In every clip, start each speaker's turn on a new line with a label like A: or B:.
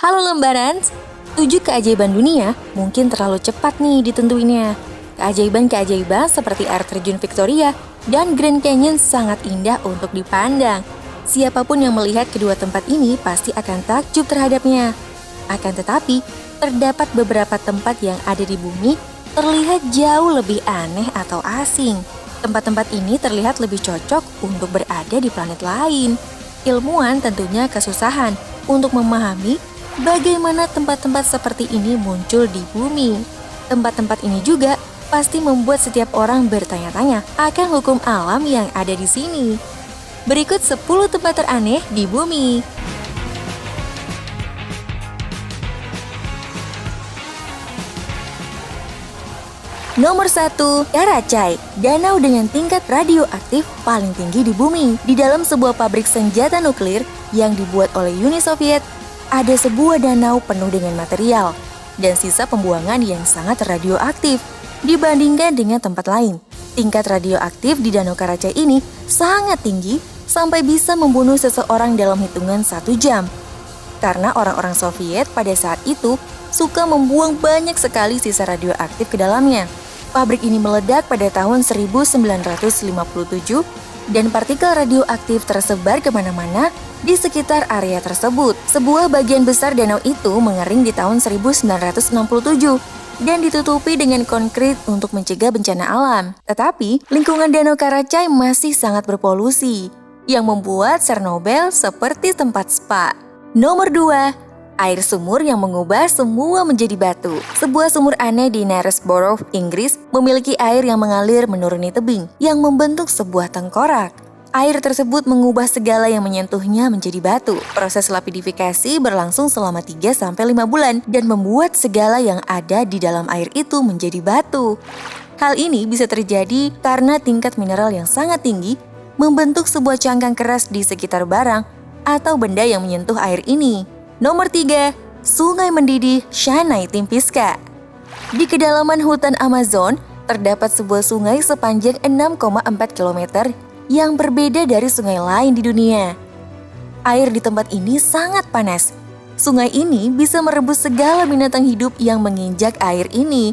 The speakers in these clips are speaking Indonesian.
A: Halo lembaran, 7 keajaiban dunia mungkin terlalu cepat nih ditentuinnya. Keajaiban-keajaiban seperti air terjun Victoria dan Grand Canyon sangat indah untuk dipandang. Siapapun yang melihat kedua tempat ini pasti akan takjub terhadapnya. Akan tetapi, terdapat beberapa tempat yang ada di bumi terlihat jauh lebih aneh atau asing. Tempat-tempat ini terlihat lebih cocok untuk berada di planet lain. Ilmuwan tentunya kesusahan untuk memahami bagaimana tempat-tempat seperti ini muncul di bumi. Tempat-tempat ini juga pasti membuat setiap orang bertanya-tanya akan hukum alam yang ada di sini. Berikut 10 tempat teraneh di bumi. Nomor 1, Karachay, danau dengan tingkat radioaktif paling tinggi di bumi. Di dalam sebuah pabrik senjata nuklir yang dibuat oleh Uni Soviet, ada sebuah danau penuh dengan material dan sisa pembuangan yang sangat radioaktif dibandingkan dengan tempat lain. Tingkat radioaktif di Danau Karachay ini sangat tinggi sampai bisa membunuh seseorang dalam hitungan 1 jam. Karena orang-orang Soviet pada saat itu suka membuang banyak sekali sisa radioaktif ke dalamnya. Pabrik ini meledak pada tahun 1957 dan partikel radioaktif tersebar kemana-mana di sekitar area tersebut. Sebuah bagian besar danau itu mengering di tahun 1967 dan ditutupi dengan konkrit untuk mencegah bencana alam. Tetapi, lingkungan Danau Karachay masih sangat berpolusi, yang membuat Chernobyl seperti tempat spa. Nomor 2, air sumur yang mengubah semua menjadi batu. Sebuah sumur aneh di Knaresborough, Inggris, memiliki air yang mengalir menuruni tebing, yang membentuk sebuah tengkorak. Air tersebut mengubah segala yang menyentuhnya menjadi batu. Proses lapidifikasi berlangsung selama 3-5 bulan dan membuat segala yang ada di dalam air itu menjadi batu. Hal ini bisa terjadi karena tingkat mineral yang sangat tinggi membentuk sebuah cangkang keras di sekitar barang atau benda yang menyentuh air ini. Nomor 3, sungai mendidih Shanay Timpiska. Di kedalaman hutan Amazon, terdapat sebuah sungai sepanjang 6,4 km yang berbeda dari sungai lain di dunia. Air di tempat ini sangat panas. Sungai ini bisa merebus segala binatang hidup yang menginjak air ini.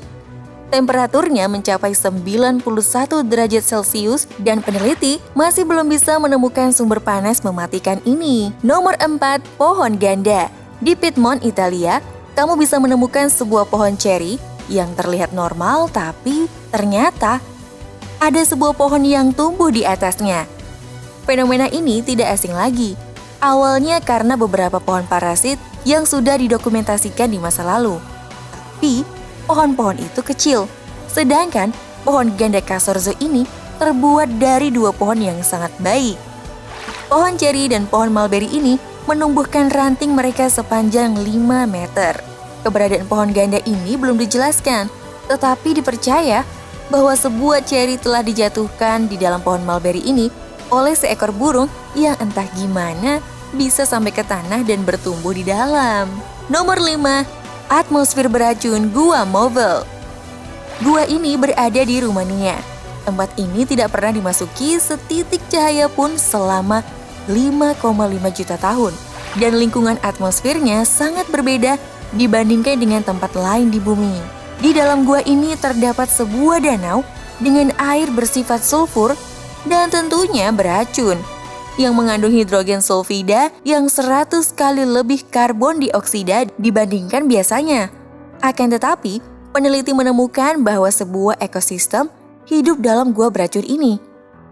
A: Temperaturnya mencapai 91 derajat Celcius dan peneliti masih belum bisa menemukan sumber panas mematikan ini. Nomor 4, pohon ganda. Di Piedmont, Italia, kamu bisa menemukan sebuah pohon ceri yang terlihat normal tapi ternyata ada sebuah pohon yang tumbuh di atasnya. Fenomena ini tidak asing lagi. Awalnya karena beberapa pohon parasit yang sudah didokumentasikan di masa lalu. Tapi, pohon-pohon itu kecil. Sedangkan, pohon ganda Casorzo ini terbuat dari 2 pohon yang sangat baik. Pohon ceri dan pohon mulberry ini menumbuhkan ranting mereka sepanjang 5 meter. Keberadaan pohon ganda ini belum dijelaskan, tetapi dipercaya bahwa sebuah ceri telah dijatuhkan di dalam pohon mulberry ini oleh seekor burung yang entah gimana bisa sampai ke tanah dan bertumbuh di dalam. Nomor 5, atmosfer beracun Gua Movel. Gua ini berada di Rumania. Tempat ini tidak pernah dimasuki setitik cahaya pun selama 5,5 juta tahun. Dan lingkungan atmosfernya sangat berbeda dibandingkan dengan tempat lain di bumi. Di dalam gua ini terdapat sebuah danau dengan air bersifat sulfur dan tentunya beracun, yang mengandung hidrogen sulfida yang 100 kali lebih karbon dioksida dibandingkan biasanya. Akan tetapi, peneliti menemukan bahwa sebuah ekosistem hidup dalam gua beracun ini,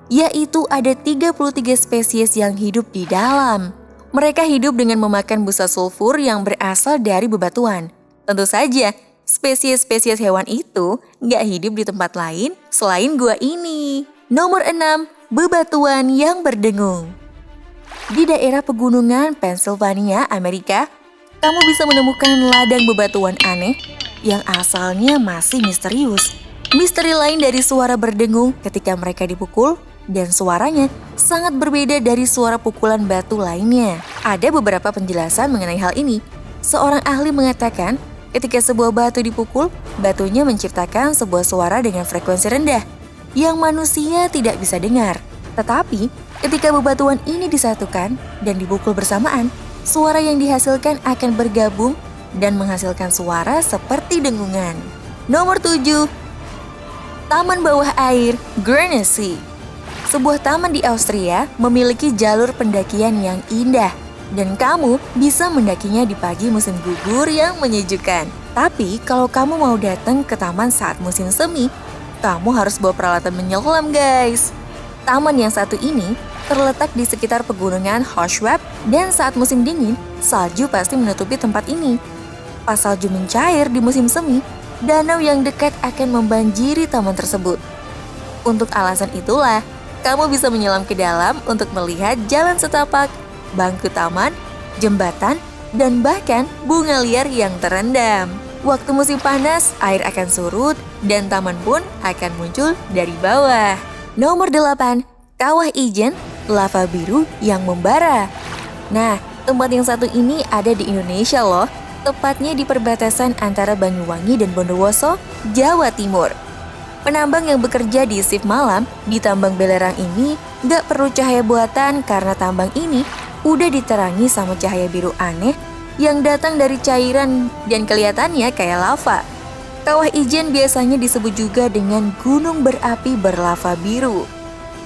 A: yaitu ada 33 spesies yang hidup di dalam. Mereka hidup dengan memakan busa sulfur yang berasal dari bebatuan. Tentu saja, spesies-spesies hewan itu nggak hidup di tempat lain selain gua ini. Nomor 6, bebatuan yang berdengung. Di daerah pegunungan Pennsylvania, Amerika, kamu bisa menemukan ladang bebatuan aneh yang asalnya masih misterius. Misteri lain dari suara berdengung ketika mereka dipukul dan suaranya sangat berbeda dari suara pukulan batu lainnya. Ada beberapa penjelasan mengenai hal ini. Seorang ahli mengatakan ketika sebuah batu dipukul, batunya menciptakan sebuah suara dengan frekuensi rendah yang manusia tidak bisa dengar. Tetapi, ketika bebatuan ini disatukan dan dipukul bersamaan, suara yang dihasilkan akan bergabung dan menghasilkan suara seperti dengungan. Nomor 7. Taman Bawah Air Guernsey. Sebuah taman di Austria memiliki jalur pendakian yang indah dan kamu bisa mendakinya di pagi musim gugur yang menyejukkan. Tapi kalau kamu mau datang ke taman saat musim semi, kamu harus bawa peralatan menyelam guys. Taman yang satu ini terletak di sekitar pegunungan Hochschwab dan saat musim dingin, salju pasti menutupi tempat ini. Pas salju mencair di musim semi, danau yang dekat akan membanjiri taman tersebut. Untuk alasan itulah, kamu bisa menyelam ke dalam untuk melihat jalan setapak, bangku taman, jembatan, dan bahkan bunga liar yang terendam. Waktu musim panas, air akan surut dan taman pun akan muncul dari bawah. Nomor 8. Kawah Ijen, lava biru yang membara. Nah, tempat yang satu ini ada di Indonesia loh, tepatnya di perbatasan antara Banyuwangi dan Bondowoso, Jawa Timur. Penambang yang bekerja di shift malam di tambang belerang ini gak perlu cahaya buatan karena tambang ini udah diterangi sama cahaya biru aneh yang datang dari cairan dan kelihatannya kayak lava. Kawah Ijen biasanya disebut juga dengan gunung berapi berlava biru.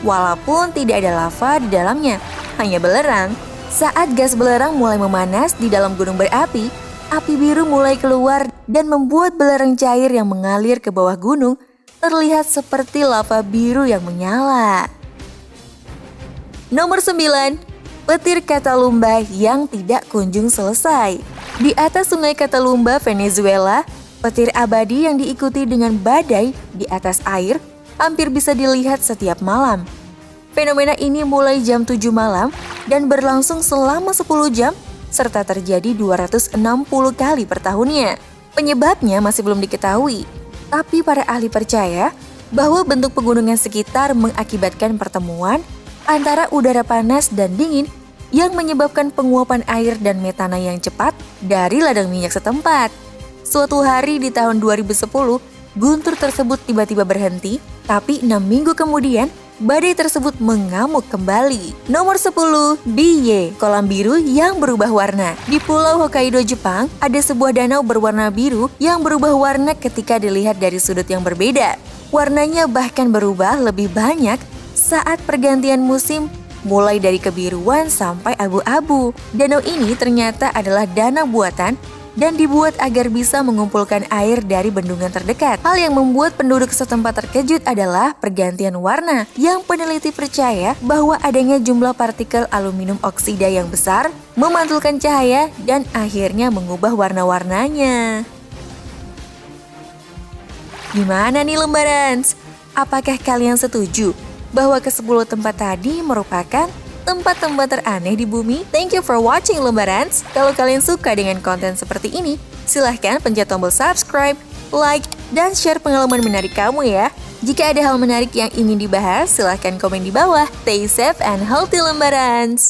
A: Walaupun tidak ada lava di dalamnya, hanya belerang. Saat gas belerang mulai memanas di dalam gunung berapi, api biru mulai keluar dan membuat belerang cair yang mengalir ke bawah gunung terlihat seperti lava biru yang menyala. Nomor 9. Petir Catalumba yang tidak kunjung selesai. Di atas sungai Catalumba, Venezuela, petir abadi yang diikuti dengan badai di atas air hampir bisa dilihat setiap malam. Fenomena ini mulai jam 7 malam dan berlangsung selama 10 jam serta terjadi 260 kali per tahunnya. Penyebabnya masih belum diketahui. Tapi para ahli percaya bahwa bentuk pegunungan sekitar mengakibatkan pertemuan antara udara panas dan dingin yang menyebabkan penguapan air dan metana yang cepat dari ladang minyak setempat. Suatu hari di tahun 2010, guntur tersebut tiba-tiba berhenti, tapi 6 minggu kemudian badai tersebut mengamuk kembali. Nomor 10. Biye, kolam biru yang berubah warna. Di Pulau Hokkaido, Jepang, ada sebuah danau berwarna biru yang berubah warna ketika dilihat dari sudut yang berbeda. Warnanya bahkan berubah lebih banyak saat pergantian musim, mulai dari kebiruan sampai abu-abu. Danau ini ternyata adalah danau buatan dan dibuat agar bisa mengumpulkan air dari bendungan terdekat. Hal yang membuat penduduk setempat terkejut adalah pergantian warna, yang peneliti percaya bahwa adanya jumlah partikel aluminium oksida yang besar memantulkan cahaya dan akhirnya mengubah warna-warnanya. Gimana nih Lembarans? Apakah kalian setuju bahwa ke-10 tempat tadi merupakan tempat-tempat teraneh di bumi? Thank you for watching Lembarans. Kalau kalian suka dengan konten seperti ini, silahkan pencet tombol subscribe, like, dan share pengalaman menarik kamu ya. Jika ada hal menarik yang ingin dibahas, silahkan komen di bawah. Stay safe and healthy Lembarans.